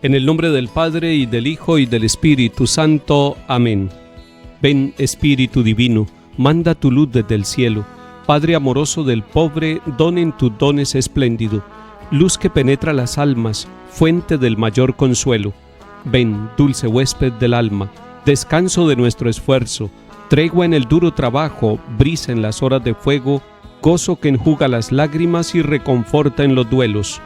En el nombre del Padre, y del Hijo, y del Espíritu Santo. Amén. Ven, Espíritu Divino, manda tu luz desde el cielo. Padre amoroso del pobre, don en tus dones espléndido. Luz que penetra las almas, fuente del mayor consuelo. Ven, dulce huésped del alma, descanso de nuestro esfuerzo, tregua en el duro trabajo, brisa en las horas de fuego, gozo que enjuga las lágrimas y reconforta en los duelos.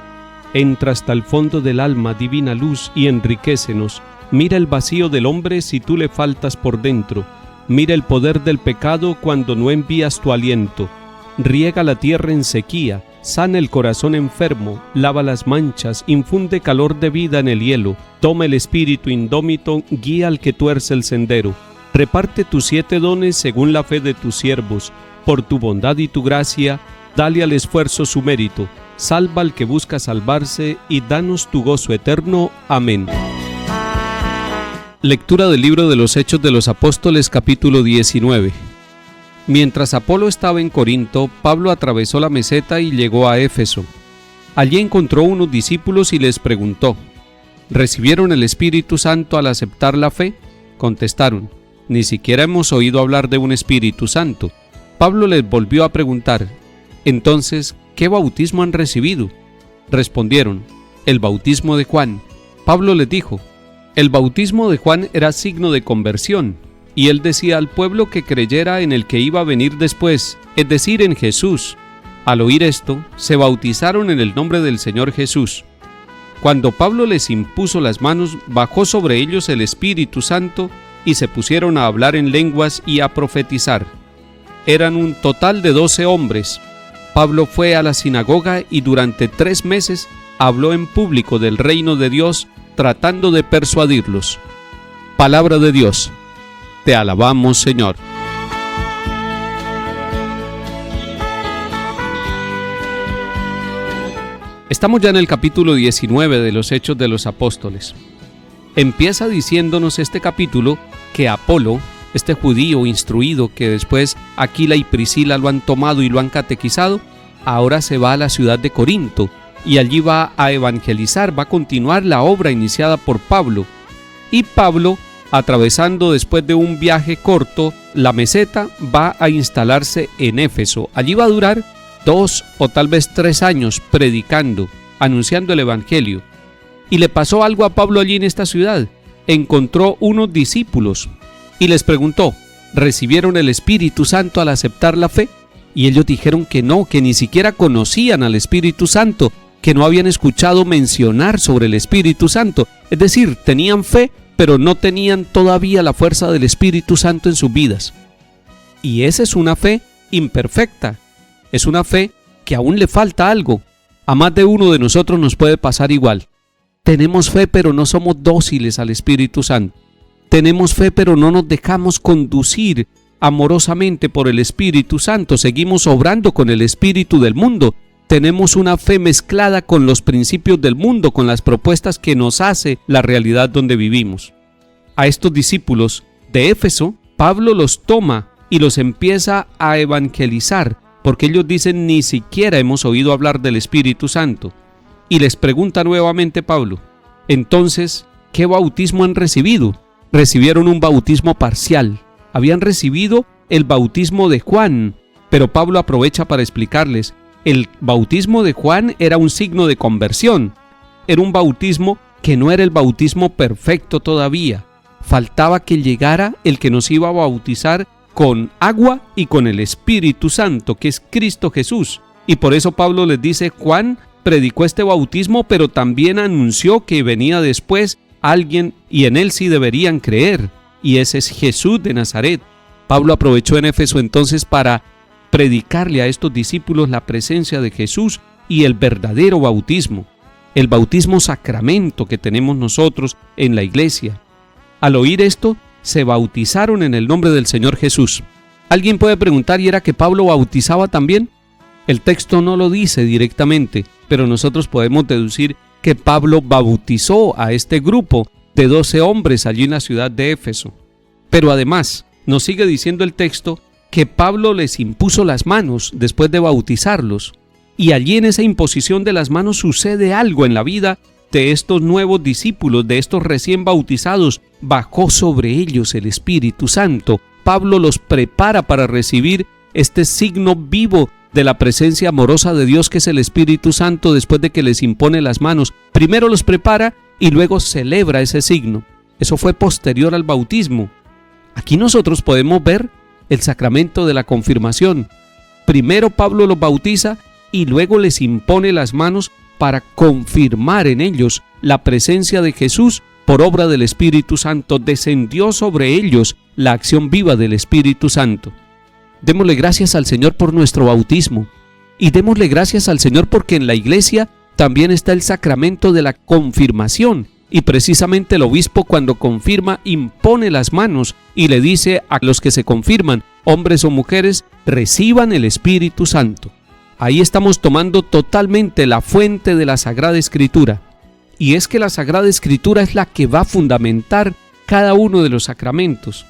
Entra hasta el fondo del alma, divina luz, y enriquécenos. Mira el vacío del hombre si tú le faltas por dentro. Mira el poder del pecado cuando no envías tu aliento. Riega la tierra en sequía, sana el corazón enfermo, lava las manchas, infunde calor de vida en el hielo. Toma el espíritu indómito, guía al que tuerce el sendero. Reparte tus 7 dones según la fe de tus siervos. Por tu bondad y tu gracia, dale al esfuerzo su mérito. Salva al que busca salvarse y danos tu gozo eterno. Amén. Lectura del libro de los Hechos de los Apóstoles, capítulo 19. Mientras Apolo estaba en Corinto, Pablo atravesó la meseta y llegó a Éfeso. Allí encontró unos discípulos y les preguntó: ¿recibieron el Espíritu Santo al aceptar la fe? Contestaron: ni siquiera hemos oído hablar de un Espíritu Santo. Pablo les volvió a preguntar: entonces, ¿qué bautismo han recibido? Respondieron: el bautismo de Juan. Pablo les dijo: el bautismo de Juan era signo de conversión, y él decía al pueblo que creyera en el que iba a venir después, es decir, en Jesús. Al oír esto, se bautizaron en el nombre del Señor Jesús. Cuando Pablo les impuso las manos, bajó sobre ellos el Espíritu Santo, y se pusieron a hablar en lenguas y a profetizar. Eran un total de 12 hombres. Pablo fue a la sinagoga y durante 3 meses habló en público del reino de Dios, tratando de persuadirlos. Palabra de Dios. Te alabamos, Señor. Estamos ya en el capítulo 19 de los Hechos de los Apóstoles. Empieza diciéndonos este capítulo que Apolo, este judío instruido que después Aquila y Priscila lo han tomado y lo han catequizado, ahora se va a la ciudad de Corinto y allí va a evangelizar, va a continuar la obra iniciada por Pablo. Y Pablo, atravesando después de un viaje corto la meseta, va a instalarse en Éfeso. Allí va a durar 2 o tal vez 3 años predicando, anunciando el evangelio. Y le pasó algo a Pablo allí en esta ciudad. Encontró unos discípulos y les preguntó: ¿recibieron el Espíritu Santo al aceptar la fe? Y ellos dijeron que no, que ni siquiera conocían al Espíritu Santo, que no habían escuchado mencionar sobre el Espíritu Santo. Es decir, tenían fe, pero no tenían todavía la fuerza del Espíritu Santo en sus vidas. Y esa es una fe imperfecta. Es una fe que aún le falta algo. A más de uno de nosotros nos puede pasar igual. Tenemos fe, pero no somos dóciles al Espíritu Santo. Tenemos fe, pero no nos dejamos conducir amorosamente por el Espíritu Santo. Seguimos obrando con el espíritu del mundo. Tenemos una fe mezclada con los principios del mundo, con las propuestas que nos hace la realidad donde vivimos. A estos discípulos de Éfeso, Pablo los toma y los empieza a evangelizar, porque ellos dicen: ni siquiera hemos oído hablar del Espíritu Santo. Y les pregunta nuevamente Pablo: entonces, ¿qué bautismo han recibido? Recibieron un bautismo parcial. Habían recibido el bautismo de Juan, pero Pablo aprovecha para explicarles: el bautismo de Juan era un signo de conversión. Era un bautismo que no era el bautismo perfecto todavía. Faltaba que llegara el que nos iba a bautizar con agua y con el Espíritu Santo, que es Cristo Jesús. Y por eso Pablo les dice: Juan predicó este bautismo, pero también anunció que venía después alguien y en él sí deberían creer, y ese es Jesús de Nazaret. Pablo aprovechó en Éfeso entonces para predicarle a estos discípulos la presencia de Jesús y el verdadero bautismo, el bautismo sacramento que tenemos nosotros en la iglesia. Al oír esto, se bautizaron en el nombre del Señor Jesús. Alguien puede preguntar: ¿y era que Pablo bautizaba también? El texto no lo dice directamente, pero nosotros podemos deducir que Pablo bautizó a este grupo de 12 hombres allí en la ciudad de Éfeso. Pero además, nos sigue diciendo el texto que Pablo les impuso las manos después de bautizarlos, y allí en esa imposición de las manos sucede algo en la vida de estos nuevos discípulos, de estos recién bautizados, bajó sobre ellos el Espíritu Santo. Pablo los prepara para recibir este signo vivo de la presencia amorosa de Dios, que es el Espíritu Santo, después de que les impone las manos. Primero los prepara y luego celebra ese signo. Eso fue posterior al bautismo. Aquí nosotros podemos ver el sacramento de la confirmación. Primero Pablo los bautiza y luego les impone las manos para confirmar en ellos la presencia de Jesús por obra del Espíritu Santo. Descendió sobre ellos la acción viva del Espíritu Santo. Démosle gracias al Señor por nuestro bautismo y démosle gracias al Señor porque en la iglesia también está el sacramento de la confirmación, y precisamente el obispo, cuando confirma, impone las manos y le dice a los que se confirman, hombres o mujeres, reciban el Espíritu Santo. Ahí estamos tomando totalmente la fuente de la Sagrada Escritura, y es que la Sagrada Escritura es la que va a fundamentar cada uno de los sacramentos.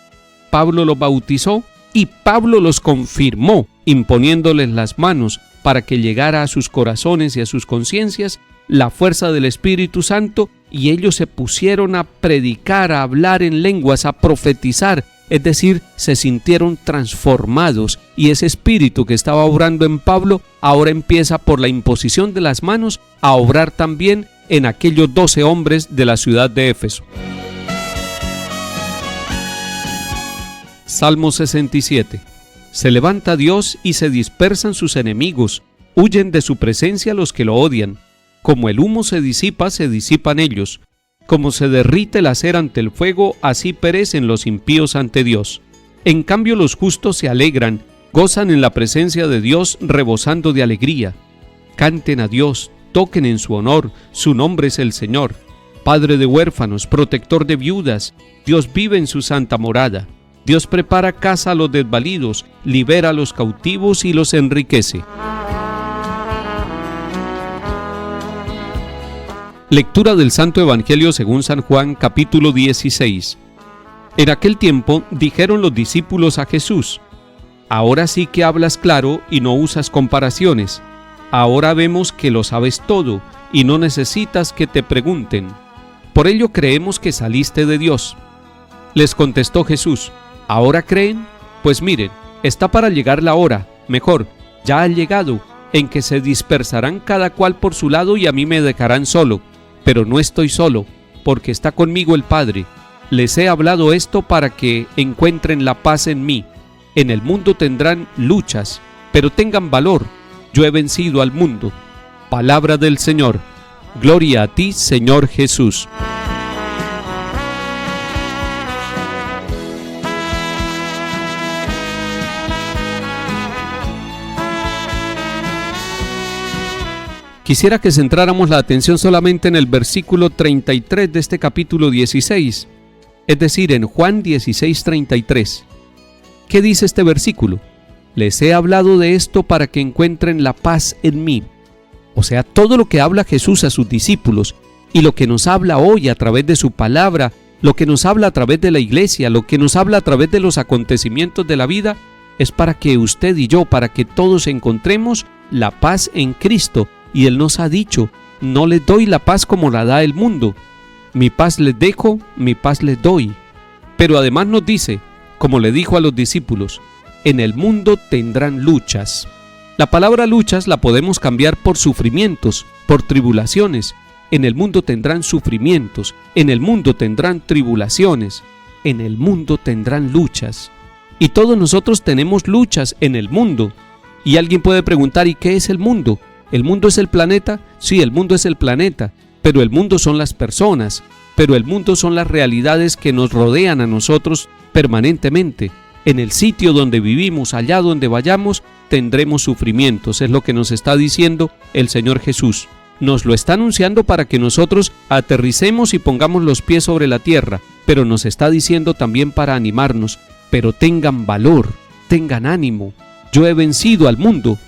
Pablo los bautizó y Pablo los confirmó, imponiéndoles las manos para que llegara a sus corazones y a sus conciencias la fuerza del Espíritu Santo, y ellos se pusieron a predicar, a hablar en lenguas, a profetizar, es decir, se sintieron transformados, y ese espíritu que estaba obrando en Pablo ahora empieza por la imposición de las manos a obrar también en aquellos 12 hombres de la ciudad de Éfeso. Salmo 67. Se levanta Dios y se dispersan sus enemigos, huyen de su presencia los que lo odian. Como el humo se disipan ellos. Como se derrite la cera ante el fuego, así perecen los impíos ante Dios. En cambio los justos se alegran, gozan en la presencia de Dios, rebosando de alegría. Canten a Dios, toquen en su honor, su nombre es el Señor. Padre de huérfanos, protector de viudas, Dios vive en su santa morada. Dios prepara casa a los desvalidos, libera a los cautivos y los enriquece. Lectura del Santo Evangelio según San Juan, capítulo 16. En aquel tiempo dijeron los discípulos a Jesús: ahora sí que hablas claro y no usas comparaciones. Ahora vemos que lo sabes todo y no necesitas que te pregunten. Por ello creemos que saliste de Dios. Les contestó Jesús: ¿ahora creen? Pues miren, está para llegar la hora, mejor, ya ha llegado, en que se dispersarán cada cual por su lado y a mí me dejarán solo. Pero no estoy solo, porque está conmigo el Padre. Les he hablado esto para que encuentren la paz en mí. En el mundo tendrán luchas, pero tengan valor. Yo he vencido al mundo. Palabra del Señor. Gloria a ti, Señor Jesús. Quisiera que centráramos la atención solamente en el versículo 33 de este capítulo 16, es decir, en Juan 16:33. ¿Qué dice este versículo? Les he hablado de esto para que encuentren la paz en mí. O sea, todo lo que habla Jesús a sus discípulos y lo que nos habla hoy a través de su palabra, lo que nos habla a través de la iglesia, lo que nos habla a través de los acontecimientos de la vida, es para que usted y yo, para que todos encontremos la paz en Cristo. Y Él nos ha dicho: no les doy la paz como la da el mundo. Mi paz les dejo, mi paz les doy. Pero además nos dice, como le dijo a los discípulos: en el mundo tendrán luchas. La palabra luchas la podemos cambiar por sufrimientos, por tribulaciones. En el mundo tendrán sufrimientos, en el mundo tendrán tribulaciones, en el mundo tendrán luchas. Y todos nosotros tenemos luchas en el mundo. Y alguien puede preguntar: ¿y qué es el mundo? ¿El mundo es el planeta? Sí, el mundo es el planeta, pero el mundo son las personas, pero el mundo son las realidades que nos rodean a nosotros permanentemente. En el sitio donde vivimos, allá donde vayamos, tendremos sufrimientos, es lo que nos está diciendo el Señor Jesús. Nos lo está anunciando para que nosotros aterricemos y pongamos los pies sobre la tierra, pero nos está diciendo también para animarnos: pero tengan valor, tengan ánimo, yo he vencido al mundo.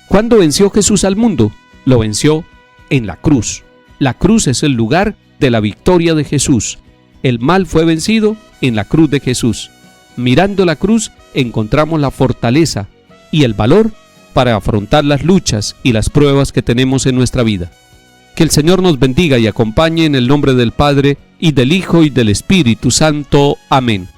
¿Cuándo venció Jesús al mundo? Lo venció en la cruz. La cruz es el lugar de la victoria de Jesús. El mal fue vencido en la cruz de Jesús. Mirando la cruz encontramos la fortaleza y el valor para afrontar las luchas y las pruebas que tenemos en nuestra vida. Que el Señor nos bendiga y acompañe en el nombre del Padre, y del Hijo, y del Espíritu Santo. Amén.